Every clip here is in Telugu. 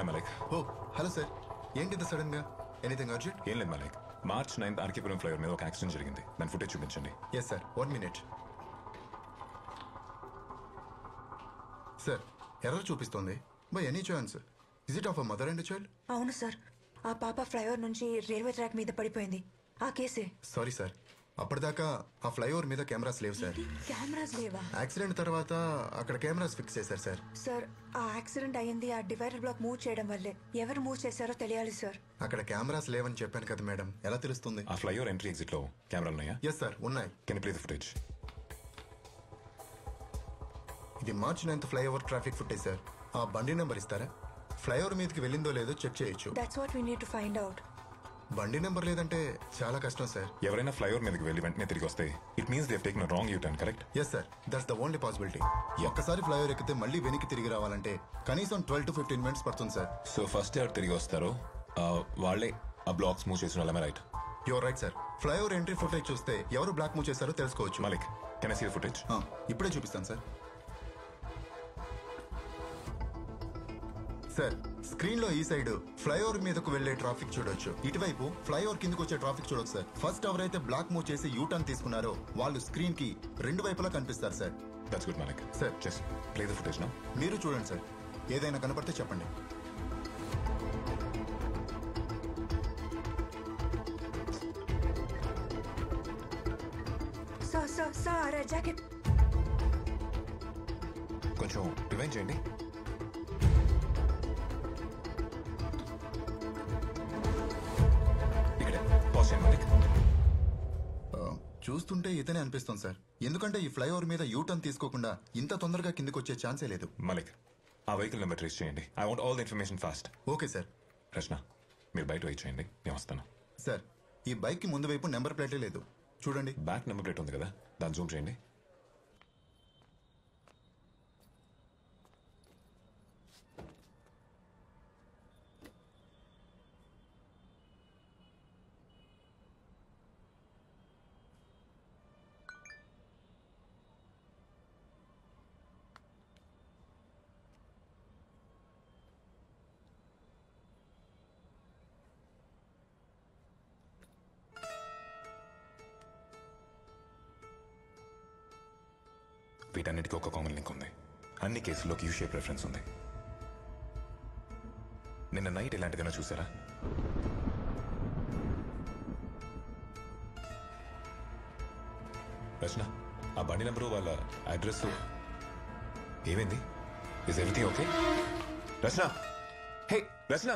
హాయ్ మలిక్. ఓ హలో సార్, ఏంటి సడన్ గా? Anything urgent? ఏం లేదు Malik, March 9th RK Puram flyover మీద ఒక యాక్సిడెంట్ జరిగింది. దాని ఫుటేజ్ చూపించండి. Yes sir, 1 minute. Sir error చూపిస్తోంది. By any chance is it of a mother and child? అవును సార్, ఆ పాప ఫ్లైఓవర్ నుంచి రైల్వే ట్రాక్ మీద పడిపోయింది. ఆ కేసే. సారీ సార్, అప్పటిదాకా ఆ ఫ్లైఓవర్ మీద కెమెరాస్ లేవు సార్. కెమెరాస్ లేవా? యాక్సిడెంట్ తర్వాత అక్కడ కెమెరాస్ ఫిక్స్ చేశారు సార్. సార్ ఆ యాక్సిడెంట్ అయ్యింది ఆ డివైడర్ బ్లాక్ మూవ్ చేయడం వల్లే. ఎవరు మూవ్ చేశారో తెలియాలి సార్. అక్కడ కెమెరాస్ లేవని చెప్పాను కదా మేడం, ఎలా తెలుస్తుంది? ఆ ఫ్లైఓవర్ ఎంట్రీ ఎగ్జిట్ లో కెమెరాలు ఉన్నాయా? ఎస్ సార్ ఉన్నాయి. Can you play the footage? ఇది March 9th flyover traffic footage sir. ఆ బండి నెంబర్ ఇస్తారా? ఫ్లైఓవర్ మీదకి వెళ్ళిందో లేదో చెక్ చేయొచ్చు. That's what we need to find out. బండి నెంబర్ లేదంటే చాలా కష్టం సార్. ఎవరైనా ఫ్లైఓవర్ మీదకి వెళ్ళి వెంటనే తిరిగి వస్తే it means they have taken wrong U turn, correct? Yes sir, that's the only possibility. ఒక్కసారి ఫ్లైఓవర్ ఎక్కితే మళ్ళీ వెనక్కి తిరిగి రావాలంటే కనీసం 12 to 15 minutes పడుతుంది సార్. సో ఫస్ట్ ఎవరు తిరిగి వస్తారో వాళ్ళే ఆ బ్లాక్స్ మూవ్ చేసిన వాళ్ళమే, right? Your right sir. Flyover entry footage చూస్తే ఎవరు బ్లాక్ మూవ్ చేశారో తెలుసుకోవచ్చు. Malik, can I see the footage? ఇప్పుడే చూపిస్తాను సార్. సార్ స్క్రీన్ లో ఈ సైడ్ ఫ్లైఓవర్ మీదకు వెళ్లే ట్రాఫిక్ చూడొచ్చు, ఇటువైపు ఫ్లైఓవర్ కిందకు వచ్చే ట్రాఫిక్ చూడొచ్చు సార్. ఫస్ట్ ఎవరైతే బ్లాక్ మూవ్ చేసి యూ టర్న్ తీసుకున్నారో వాళ్ళు స్క్రీన్ కి రెండు వైపులా కనిపిస్తారు sir. That's good Malik. Sir just play the footage now. మీరు చూడండి సార్, ఏదైనా కనపడితే చెప్పండి. సార్ సార్ సార్ ఆ జాకెట్ కొంచెం రివైండ్ చేయండి. చూస్తుంటే ఇతనే అనిపిస్తుంది సార్. ఎందుకంటే ఈ ఫ్లైఓవర్ మీద యూ టర్న్ తీసుకోకుండా ఇంత తొందరగా కిందకు వచ్చే ఛాన్సే లేదు. మలిక్, ఆ వెహికల్ నెంబర్ ట్రేస్ చేయండి. I want all the information fast. Okay sir. Rachana, మీరు బయట వెయిట్ చేయండి, నేను వస్తాను. సార్ ఈ బైక్ కి ముందు వైపు నెంబర్ ప్లేటే లేదు, చూడండి. బ్యాక్ నెంబర్ ప్లేట్ ఉంది కదా, దాన్ని జూమ్ చేయండి. వీటన్నిటికీ ఒక కామన్ లింక్ ఉంది. అన్ని కేసుల్లోకి యూ షేప్ రెఫరెన్స్ ఉంది. నిన్న నైట్ ఇలాంటిదైనా చూసారా? రచన, ఆ బండి నెంబరు వాళ్ళ అడ్రస్ ఏమైంది? Is everything okay? Rachana, hey Rachana.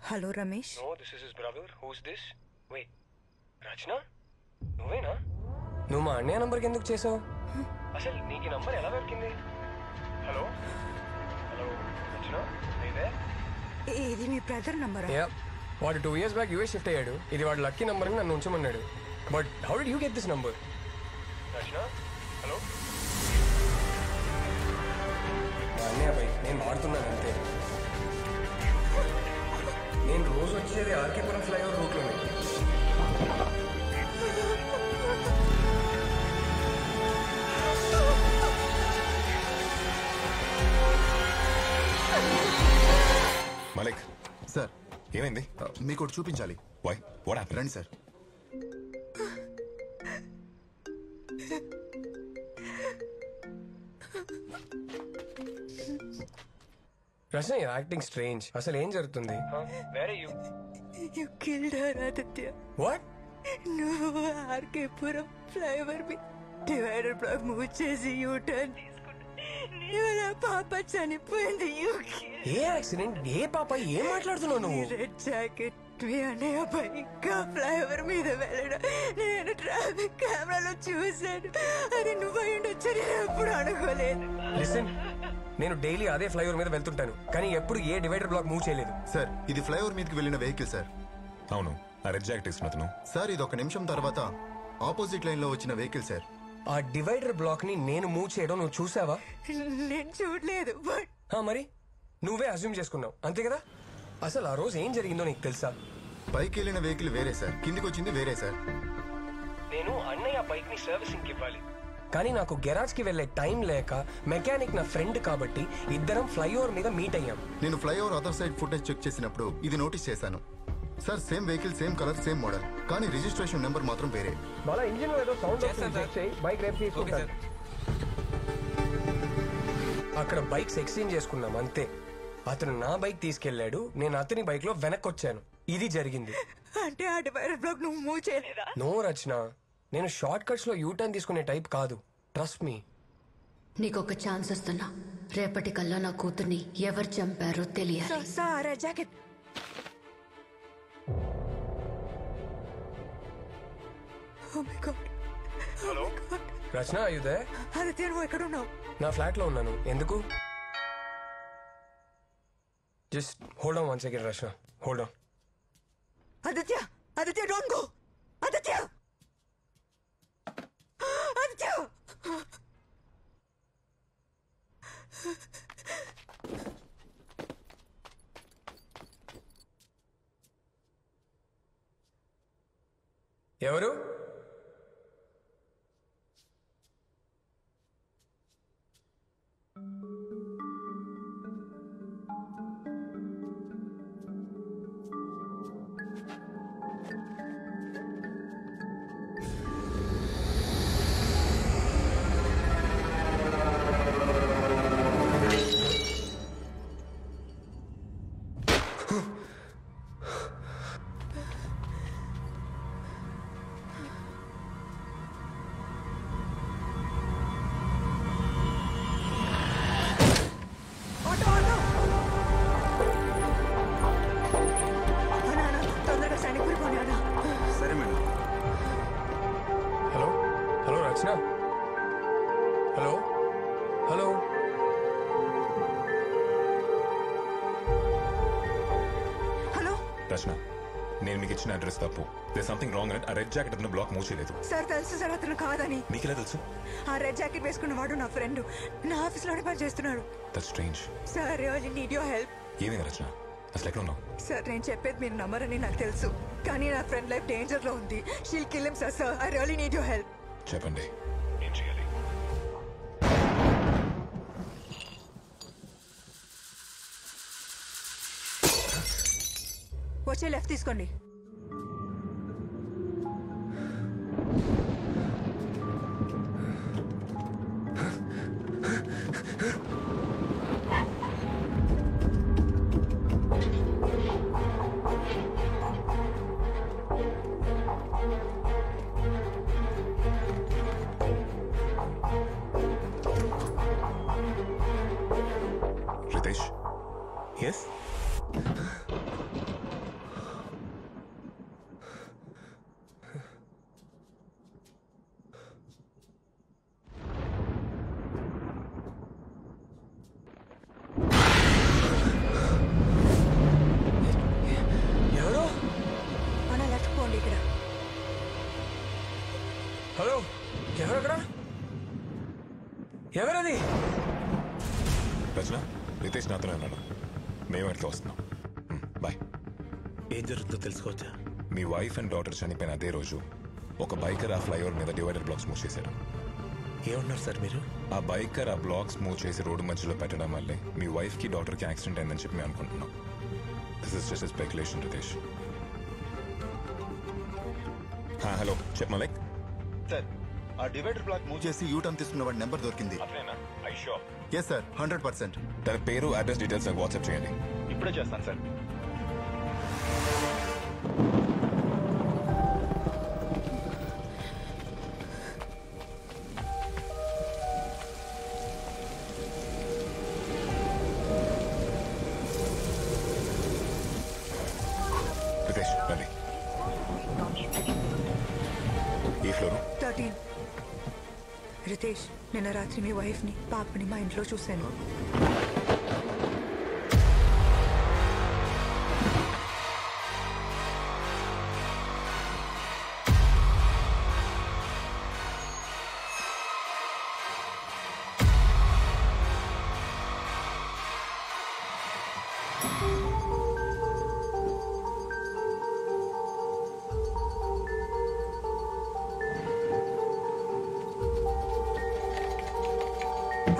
Hello Ramesh. No, this is his brother. Who's this? Wait, రచన నువ్వేనా? నువ్వు మా అన్నయ్య నంబర్కి ఎందుకు చేసావు? అసలు నీకు ఈ నంబర్ ఎలా దొరికింది? హలో హలో రచన నేనే. ఇది మీ బ్రదర్ నంబరా? వాడు 2 years బ్యాక్ యూఎస్ షిఫ్ట్ అయ్యాడు. ఇది వాడు లక్కీ నంబర్ నన్ను ఉంచమన్నాడు. But how did you get this number? Rachana hello. మా అన్నయ్య బై నేను వాడుతున్నాను అంతే. నేను రోజు వచ్చేది ఆర్కేపురం ఫ్లైఓవర్ రూట్లోనే. మలిక్ సార్ ఏమైంది? మీకు ఒకటి చూపించాలి. Why what happened? రండి సార్. Rachana acting strange. అసలు ఏం జరుగుతుంది? You killed her, Aditya. What? నువ్వు ఆర్కేపురం ఫ్లైఓవర్ మీద డివైడర్ బ్లాక్ మూవ్ చేసి యూ టర్న్ తీసుకుంటా. నీ వల్ల పాప చనిపోయింది. You killed ఏ యాక్సిడెంట్? ఏ పాప? ఏం మాట్లాడుతున్నావు నువ్వు? రెడ్ జాకెట్ మీ అన్నయ్య బైక్ ఫ్లైఓవర్ మీద వెళ్ళడం నేను ట్రాఫిక్ కెమెరాలో చూశాను. అది నువ్వు అయ్యుండొచ్చు. నేను ఎప్పుడు అనుకోలేదు. లిసన్, నేను డైలీ అదే ఫ్లైఓవర్ మీద వెళ్తుంటాను, కానీ ఎప్పుడు ఏ డివైడర్ బ్లాక్ మూవ్ చేయలేదు. సార్ ఇది ఫ్లైఓవర్ మీదకి వెళ్ళిన వెహికల్ సార్. అవును, ఆ రెడ్ జాకెట్ వేసుకున్న అతను. సార్ ఇది 1 నిమిషం తర్వాత ఆపోజిట్ లైన్ లో వచ్చిన వెహికల్ సార్. ఆ డివైడర్ బ్లాక్ ని నేను మూవ్ చేయడం నువ్వు చూసావా? నేను చూడలేదు. బట్ మరి నువ్వే అజ్యూమ్ చేసుకున్నావు అంతే కదా? అసలు ఆ రోజు ఏం జరిగిందో నీకు తెలుసా? పైకి వెళ్ళిన వెహికల్ వేరే సార్, కిందికి వచ్చింది వేరే సార్. నేను అన్నయ్య బైక్ ని సర్వీసింగ్ ఇవ్వాలి, కానీ నాకు గెరాజ్ కి వెళ్లే టైం లేక మెకానిక్ నా ఫ్రెండ్ కాబట్టి ఇద్దరం ఫ్లైఓవర్ మీద మీట్ అయ్యాం. నేను flyover other side footage check చేసినప్పుడు ఇది నోటీస్ చేశాను sir. Same vehicle, same colour, same model, కానీ రిజిస్ట్రేషన్ నెంబర్ మాత్రం వేరే. వాళ్ళ ఇంజిన్ ఏదో సౌండ్ బైక్ రేపు తీసుకుంటాను. అక్కడ బైక్స్ ఎక్స్చేంజ్ చేసుకున్నాం అంతే. అతను నా బైక్ తీసుకెళ్లాడు, నేను అతని బైక్ లో వెనక్కి వచ్చాను. ఇది జరిగింది. అంటే ఆ డివైడర్ బ్లాక్ నువ్వు మూవ్ చేయలేదా? నో రచన, నేను షార్ట్ కట్స్ లో యూటర్న్ తీసుకునే టైప్ కాదు. Trust me. నీకొక ఛాన్స్ ఇస్తున్నా. రేపటి కల్లా నా కూతుర్ని ఎవరు చంపారో తెలియాలి. Sir jacket. Oh my God. Hello Rachana, అయ్యుదే? ఆదిత్య నువ్వు ఎక్కడ ఉన్నావు? నా ఫ్లాట్ లో ఉన్నాను. ఎందుకు? Just hold on 1 second Rachana, hold on. Aditya, Aditya don't go. Aditya, Aditya. ఎవరు? Rachana, hello hello. Hello Rachana, నేను మీకు ఇచ్చిన అడ్రస్ తప్పు. దే సంథింగ్ రాంగ్ అని ఆ రెడ్ జాకెట్ అతను బ్లాక్ మూవ్ చేయలేదు. సార్ తెలుసు సార్ అతను కాదని. మీకు ఎలా తెలుసు? ఆ రెడ్ జాకెట్ వేసుకున్న వాడు నా ఫ్రెండ్, నా ఆఫీస్ లోనే పని చేస్తున్నాడు. That's strange. Sir really need your help. ఏమైంది రచన? అసలు ఎక్కడ ఉన్నావు? సార్ నేను చెప్పేది మీరు నమ్మరని నాకు తెలుసు, కానీ నా ఫ్రెండ్ లైఫ్ డేంజర్ లో ఉంది. She'll kill him sir. I really need your help. చెప్పండి, ఏం చేయాలి? వచ్చే లెఫ్ట్ తీసుకోండి. రితేష్? ఎస్? హలో, ఎవరక్కడ? ఎవరది? రచన, రితేష్ నాతోనే ఉన్నాడు. మేము వెనక్కి వస్తున్నాం. బాయ్. ఏం జరుగుతుందో తెలుసుకోవచ్చా? మీ వైఫ్ అండ్ డాటర్ చనిపోయిన అదే రోజు ఒక బైకర్ ఆ ఫ్లైఓవర్ మీద డివైడర్ బ్లాక్స్ మూవ్ చేశారు. ఏమన్నారు సార్ మీరు? ఆ బైకర్ ఆ బ్లాక్స్ మూవ్ చేసి రోడ్డు మధ్యలో పెట్టడం వల్లే మీ వైఫ్ కి డాటర్ కి యాక్సిడెంట్ అయిందని చెప్పి మేము అనుకుంటున్నాం. This is just speculation Ritesh. Hello, చెప్ మలిక్. సార్, ఆ డివైడర్ బ్లాక్ మూవ్ చేసి యూటర్న్ తీసుకున్న వాడి నెంబర్ దొరికింది. Yes sir, 100%. తన పేరు, అడ్రస్ డీటెయిల్స్ నాకు వాట్సాప్ చేయండి. ఇప్పుడే చేస్తాను సార్. రితేష్ రండి. ఈ ఫ్లోర్ 13. రితేష్, నిన్న రాత్రి మీ వైఫ్ని పాపని మా ఇంట్లో చూశాను.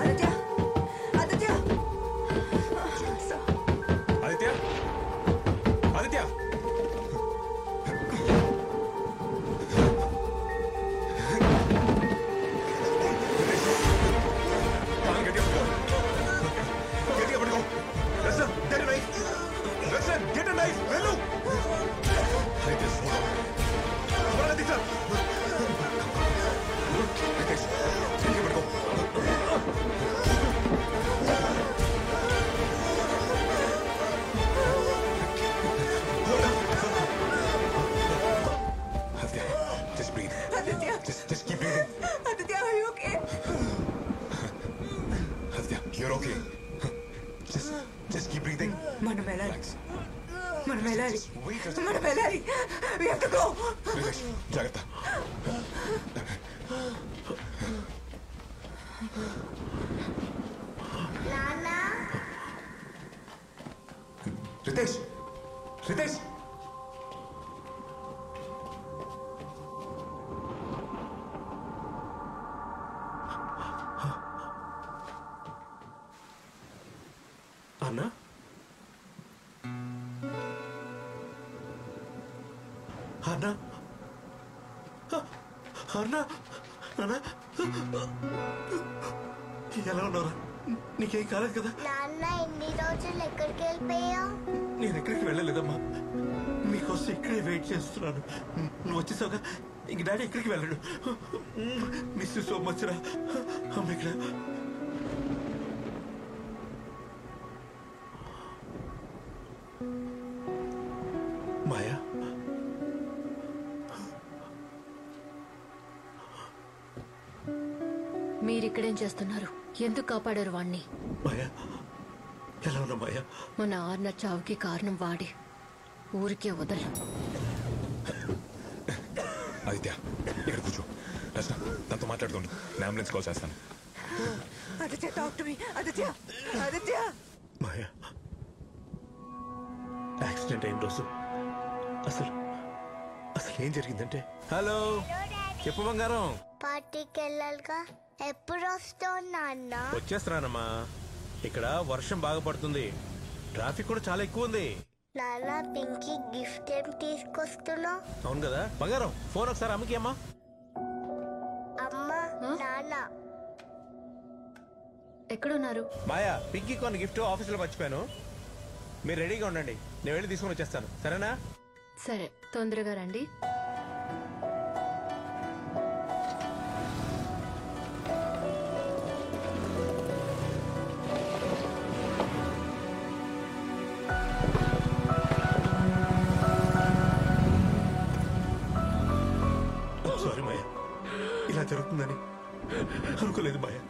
Aditya, Aditya, Aditya, Aditya. Just breathe. Aditya, Just keep breathing. Aditya, are you okay? Aditya, you're okay. Just keep breathing. మనం వెళ్ళాలి, Relax. మనం వెళ్ళాలి, Wait. మనం వెళ్ళాలి. We have to go. Ritesh, జాగ్రత్త. రితేష్, రితేష్. అన్నా, అన్నా, అన్నా, అన్నా, ఎలా ఉన్నారా? నీకేం కాలేదు కదా? నాన్న, ఇన్ని రోజులు ఎక్కడికి వెళ్ళిపోయావు? నేను ఎక్కడికి వెళ్ళలేదమ్మా, మీకోసం ఇక్కడే వెయిట్ చేస్తున్నాను. నువ్వు వచ్చేసావుగా, ఇంక డాడీ ఎక్కడికి వెళ్ళాడు. మిస్ యూ సో మచ్ రా. అమ్మ ఇక్కడ. మాయా, మీరిక్కడేం చేస్తున్నారు? ఎందుకు కాపాడారు వాణ్ణి? మాయా, ఎలా ఉన్నా మాయా? మన ఆర్న చావుకి కారణం వాడి. ఊరికే వదల. ఆదిత్య, ఇక్కడ కూర్చో. రచన, తనతో మాట్లాడుతుండు. నేను అంబులెన్స్ కాల్ చేస్తాను. Aditya, talk to me. Aditya, Aditya. Maya, accident అయిన రోజు అసలు అసలు ఏం జరిగిందంటే... హలో, చెప్పు బంగారం. పార్టీకి వెళ్ళాలిగా, ఎప్పుడు వస్తావు నాన్న? వచ్చేస్తున్నానమ్మా. ఇక్కడ వర్షం బాగా పడుతుంది, ట్రాఫిక్ కూడా చాలా ఎక్కువ ఉంది. నాన్న, పింకీ గిఫ్ట్ ఏం తీసుకొస్తున్నావు? అవును కదా బంగారం, ఫోన్ ఒకసారి అమ్మకి అమ్మా. అమ్మా, నాన్న. ఎక్కడున్నారు? మాయా, పింకీ కొన్ని గిఫ్ట్ ఆఫీసులో మర్చిపోయాను. మీరు రెడీగా ఉండండి, నేను వెళ్ళి తీసుకొని వచ్చేస్తాను, సరేనా? సరే, తొందరగా రండి. సారీ మాయా, ఇలా జరుగుతుందని అనుకోలేదు మాయా.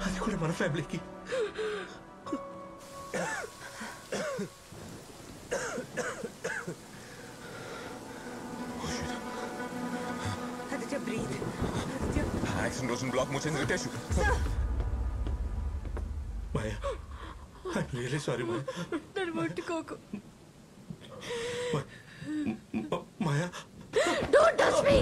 అది కూడా మన ఫ్యామిలీకి. ఆదిత్య, బ్రీత్. యాక్సిడెంట్ రోజున బ్లాక్ మూసేసి రిటేష్. మాయా ఐఎమ్ రియలీ సారీ మాయా. నన్ను ముట్టుకోకు. మాయా డోంట్ టచ్ మీ.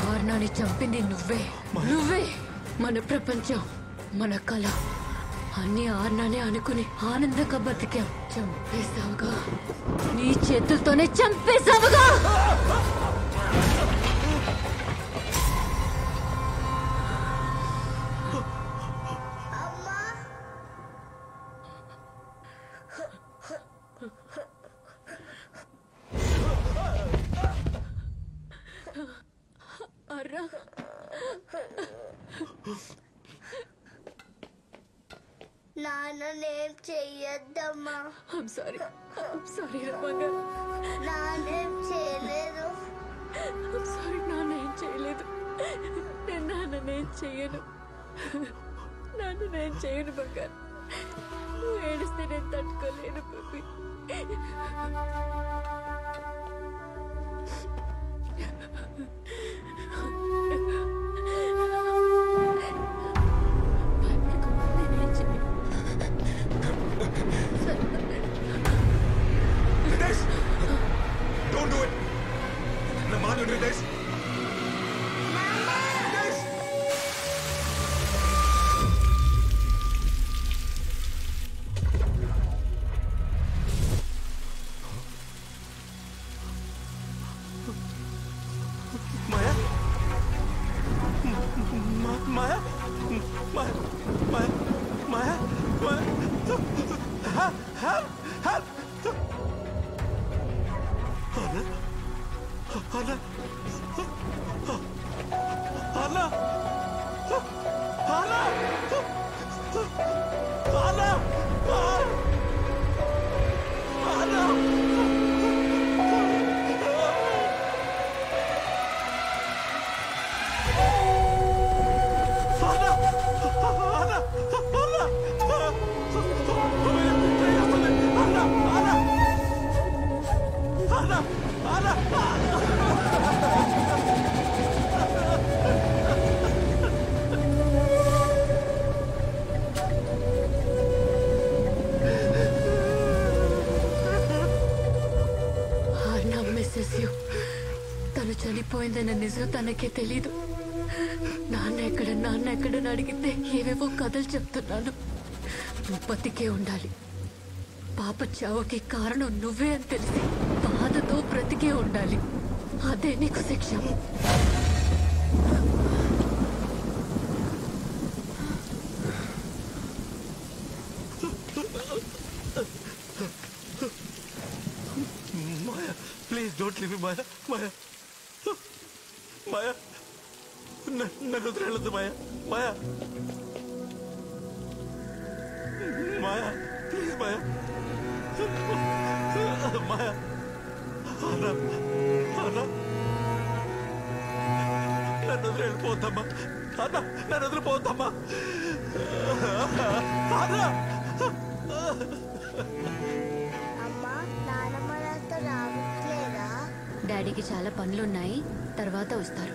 ఆర్నాని చంపింది నువ్వే. నువ్వే. మన ప్రపంచం, మన కళ అన్ని ఆర్నానే అనుకుని ఆనందంగా బతికాం. చంపేశావుగా, నీ చేతులతోనే చంపేశావుగా. అర్రా, నాన్నేం చెయ్యొద్దమ్మా. I'm sorry రమంగా. నాన్నేం చేయలేదు. I'm sorry, నాన్నేం చేయలేదు. నేను నాన్నేం చెయ్యను. నాన్నేం చేయను బంగారు. నువ్వు ఏడిస్తే నేను తట్టుకోలేను baby. Ritesh, don't do it. నా మాట విను రిటేష్. రిటేష్. మాయా మాయా మాయా మాయా మాయా మాయా హెల్ప్ హెల్ప్. అన్నా అన్నా అన్నా అన్నా అన్నా తను చనిపోయిందన్న నిజం తనకే తెలీదు. నాన్న ఎక్కడని అడిగితే ఏవేవో కథలు చెప్తున్నాను. నువ్వు బతికే ఉండాలి. పాప చావుకి కారణం నువ్వే అని తెలిసి బాధతో బ్రతికే ఉండాలి. అదే నీకు శిక్ష. మాయా ప్లీజ్ డోంట్ లీవ్ మీ. మాయా మాయా మాయా నన్ను వదిలేళ్ళదు మాయా. మాయా మాయా ప్లీజ్ మాయా మాయా. అన్నా అన్నా నన్ను వదిలేళ్ళిపోతామ్మా. అన్నా నన్ను వదిలిపోతామ్మా. అన్నా అమ్మా, నానమ్మ నాతో రావట్లేదా? డాడీకి చాలా పనులున్నాయి, తర్వాత వస్తారు.